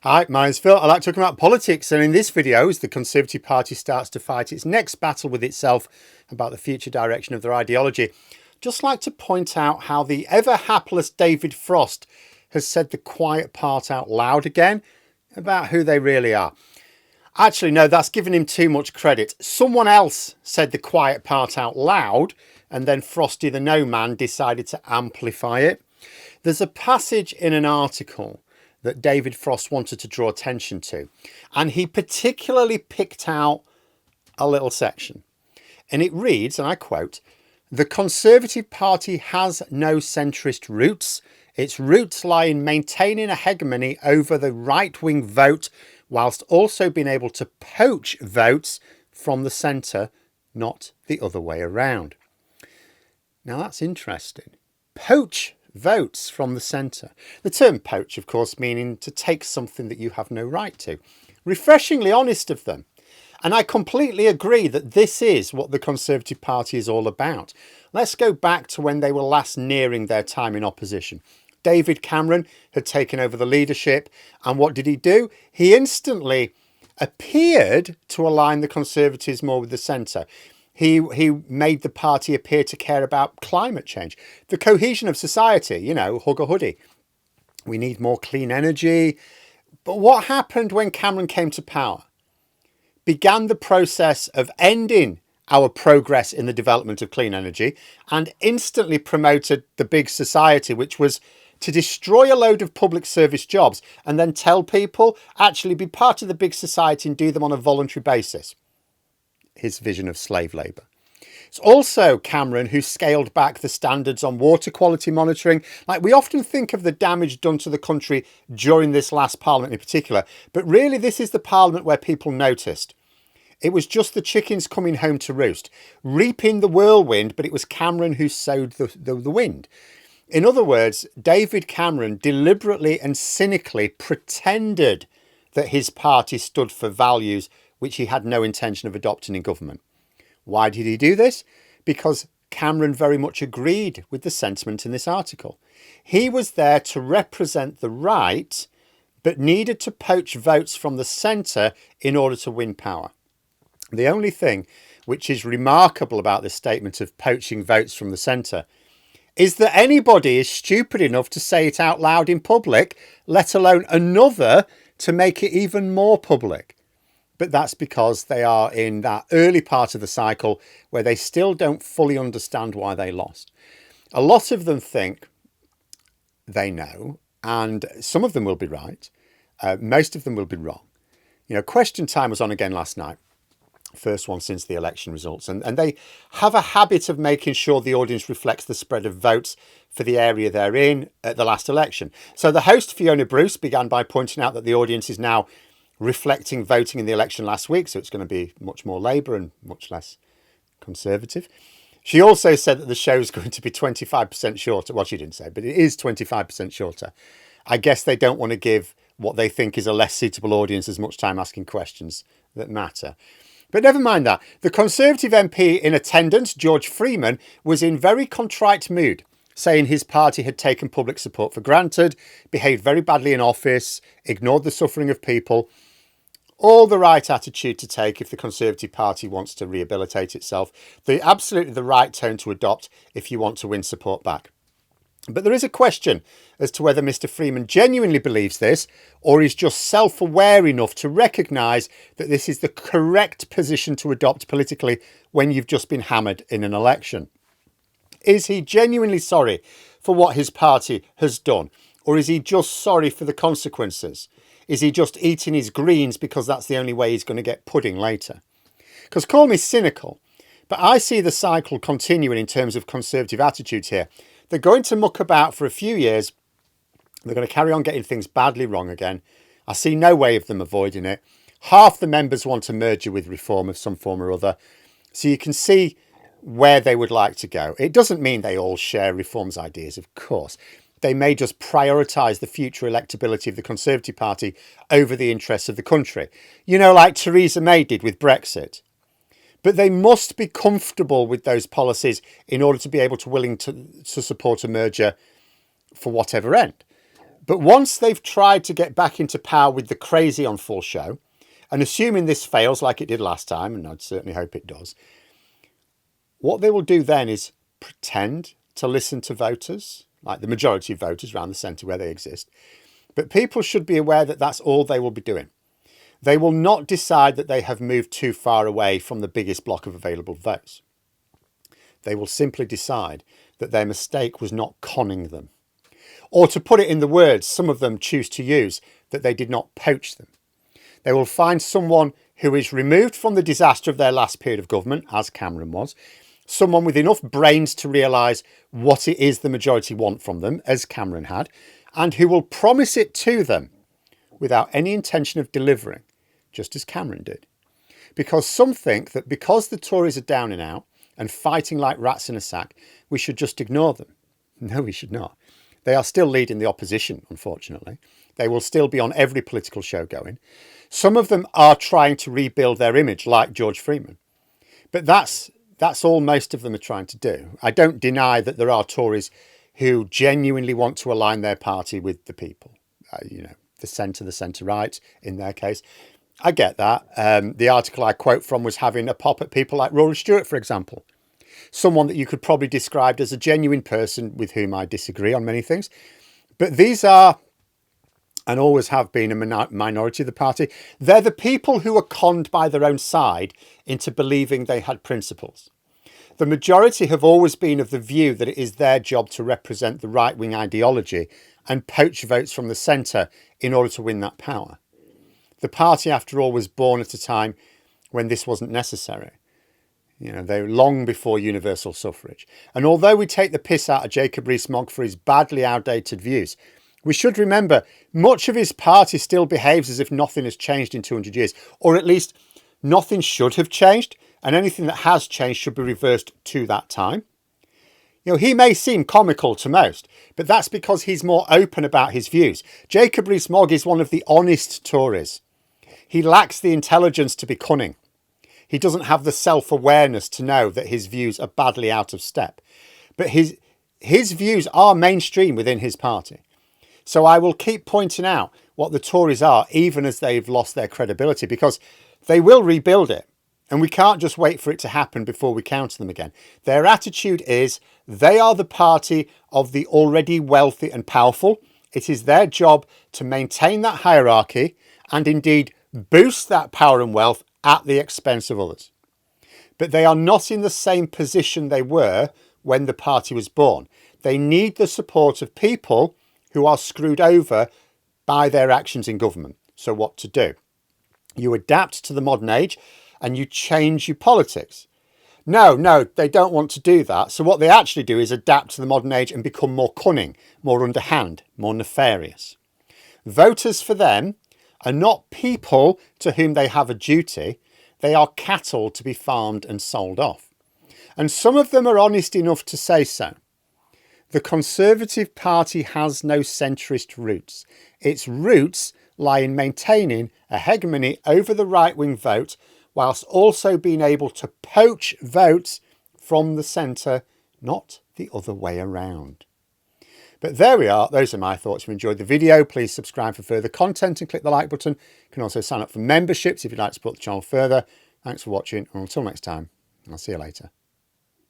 Hi, my name's Phil. I like talking about politics, and in this video, as the Conservative Party starts to fight its next battle with itself about the future direction of their ideology, just like to point out how the ever hapless David Frost has said the quiet part out loud again about who they really are. Actually, no, that's giving him too much credit. Someone else said the quiet part out loud, and then Frosty the No Man decided to amplify it. There's a passage in an article that David Frost wanted to draw attention to, and he particularly picked out a little section. And it reads, and I quote, "The Conservative Party has no centrist roots. Its roots lie in maintaining a hegemony over the right-wing vote, whilst also being able to poach votes from the centre, not the other way around." Now that's interesting. Poach votes from the centre. The term poach, of course, meaning to take something that you have no right to. Refreshingly honest of them. And I completely agree that this is what the Conservative Party is all about. Let's go back to when they were last nearing their time in opposition. David Cameron had taken over the leadership, and what did he do? He instantly appeared to align the Conservatives more with the centre. He made the party appear to care about climate change, the cohesion of society, you know, hug a hoodie. We need more clean energy. But what happened when Cameron came to power? Began the process of ending our progress in the development of clean energy and instantly promoted the big society, which was to destroy a load of public service jobs and then tell people actually be part of the big society and do them on a voluntary basis. His vision of slave labour. It's also Cameron who scaled back the standards on water quality monitoring. Like, we often think of the damage done to the country during this last parliament in particular, but really this is the parliament where people noticed. It was just the chickens coming home to roost, reaping the whirlwind, but it was Cameron who sowed the wind. In other words, David Cameron deliberately and cynically pretended that his party stood for values which he had no intention of adopting in government. Why did he do this? Because Cameron very much agreed with the sentiment in this article. He was there to represent the right, but needed to poach votes from the centre in order to win power. The only thing which is remarkable about this statement of poaching votes from the centre is that anybody is stupid enough to say it out loud in public, let alone another to make it even more public. But that's because they are in that early part of the cycle where they still don't fully understand why they lost. A lot of them think they know, and some of them will be right. Most of them will be wrong. You know, Question Time was on again last night. First one since the election results. And they have a habit of making sure the audience reflects the spread of votes for the area they're in at the last election. So the host, Fiona Bruce, began by pointing out that the audience is now reflecting voting in the election last week, so it's going to be much more Labour and much less Conservative. She also said that the show is going to be 25% shorter. Well, she didn't say, but it is 25% shorter. I guess they don't want to give what they think is a less suitable audience as much time asking questions that matter. But never mind that. The Conservative MP in attendance, George Freeman, was in very contrite mood, saying his party had taken public support for granted, behaved very badly in office, ignored the suffering of people. All the right attitude to take if the Conservative Party wants to rehabilitate itself. Absolutely the right tone to adopt if you want to win support back. But there is a question as to whether Mr. Freeman genuinely believes this, or is just self-aware enough to recognise that this is the correct position to adopt politically when you've just been hammered in an election. Is he genuinely sorry for what his party has done? Or is he just sorry for the consequences? Is he just eating his greens because that's the only way he's going to get pudding later? Because call me cynical, but I see the cycle continuing in terms of Conservative attitudes here. They're going to muck about for a few years. They're going to carry on getting things badly wrong again. I see no way of them avoiding it. Half the members want a merger with Reform of some form or other. So you can see where they would like to go. It doesn't mean they all share Reform's ideas, of course. They may just prioritise the future electability of the Conservative Party over the interests of the country. You know, like Theresa May did with Brexit. But they must be comfortable with those policies in order to be able to willing to support a merger for whatever end. But once they've tried to get back into power with the crazy on full show, and assuming this fails like it did last time, and I'd certainly hope it does, what they will do then is pretend to listen to voters, like the majority of voters around the centre where they exist. But people should be aware that that's all they will be doing. They will not decide that they have moved too far away from the biggest block of available votes. They will simply decide that their mistake was not conning them. Or to put it in the words some of them choose to use, that they did not poach them. They will find someone who is removed from the disaster of their last period of government, as Cameron was, someone with enough brains to realise what it is the majority want from them, as Cameron had, and who will promise it to them without any intention of delivering, just as Cameron did. Because some think that because the Tories are down and out and fighting like rats in a sack, we should just ignore them. No, we should not. They are still leading the opposition, unfortunately. They will still be on every political show going. Some of them are trying to rebuild their image, like George Freeman. But that's all most of them are trying to do. I don't deny that there are Tories who genuinely want to align their party with the people. The centre-right in their case. I get that. The article I quote from was having a pop at people like Rory Stewart, for example. Someone that you could probably describe as a genuine person with whom I disagree on many things. But these are, and always have been, a minority of the party. They're the people who are conned by their own side into believing they had principles. The majority have always been of the view that it is their job to represent the right-wing ideology and poach votes from the centre in order to win that power. The party, after all, was born at a time when this wasn't necessary. They were long before universal suffrage. And although we take the piss out of Jacob Rees-Mogg for his badly outdated views, we should remember much of his party still behaves as if nothing has changed in 200 years, or at least nothing should have changed, and anything that has changed should be reversed to that time. He may seem comical to most, but that's because he's more open about his views. Jacob Rees-Mogg is one of the honest Tories. He lacks the intelligence to be cunning. He doesn't have the self-awareness to know that his views are badly out of step. But his views are mainstream within his party. So I will keep pointing out what the Tories are, even as they've lost their credibility, because they will rebuild it. And we can't just wait for it to happen before we counter them again. Their attitude is they are the party of the already wealthy and powerful. It is their job to maintain that hierarchy and indeed boost that power and wealth at the expense of others. But they are not in the same position they were when the party was born. They need the support of people who are screwed over by their actions in government. So what to do? You adapt to the modern age and you change your politics. No, they don't want to do that. So what they actually do is adapt to the modern age and become more cunning, more underhand, more nefarious. Voters for them are not people to whom they have a duty. They are cattle to be farmed and sold off. And some of them are honest enough to say so. The Conservative Party has no centrist roots. Its roots lie in maintaining a hegemony over the right-wing vote, whilst also being able to poach votes from the centre, not the other way around. But there we are. Those are my thoughts. If you enjoyed the video, please subscribe for further content and click the like button. You can also sign up for memberships if you'd like to support the channel further. Thanks for watching, and until next time, I'll see you later.